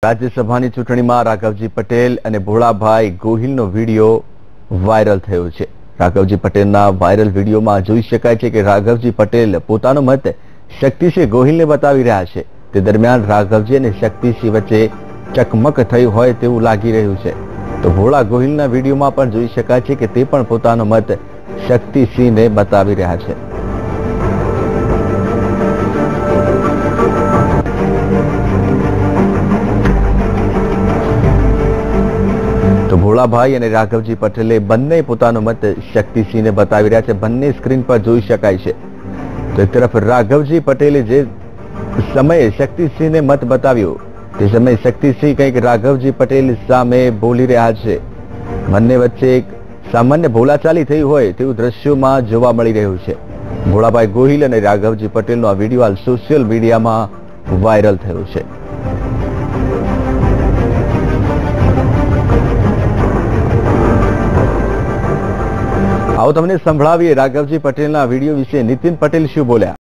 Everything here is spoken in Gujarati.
રાજ્યસભાની ચૂંટણીમાં રાઘવજી પટેલ અને ભોળાભાઈ ગોહિલનો વિડીયો વાયરલ થયો છે। રાઘવજી પટેલના વાયરલ વિડીયોમાં જોઈ શકાય છે કે રાઘવજી પટેલ પોતાનો મત શક્તિસિંહ ગોહિલને બતાવી રહ્યા છે। તે દરમિયાન રાઘવજી અને શક્તિસિંહ વચ્ચે ચકમક થઈ હોય તેવું લાગી રહ્યું છે। તો ભોળા ગોહિલના વિડીયોમાં પણ જોઈ શકાય છે કે તે પણ પોતાનો મત શક્તિસિંહને બતાવી રહ્યા છે। તો ભોળાભાઈ અને રાઘવજી પટેલે બંને પોતાનો મત શક્તિસિંહને બતાવી રહ્યા છે। બંને સ્ક્રીન પર જોઈ શકાય છે। તો એક તરફ રાઘવજી પટેલે જે સમયે શક્તિસિંહને મત બતાવ્યો તે સમયે શક્તિસિંહ કંઈક રાઘવજી પટેલ સામે બોલી રહ્યા છે। બંને વચ્ચે એક સામાન્ય બોલાચાલી થઈ હોય તેવું દ્રશ્યોમાં જોવા મળી રહ્યું છે। ભોળાભાઈ ગોહિલ અને રાઘવજી પટેલનો આ વિડીયો હાલ સોશિયલ મીડિયામાં વાયરલ થયો છે। આવો તમને સંભળાવીએ રાઘવજી પટેલના વિડીયો વિશે નીતિન પટેલ શું બોલ્યા।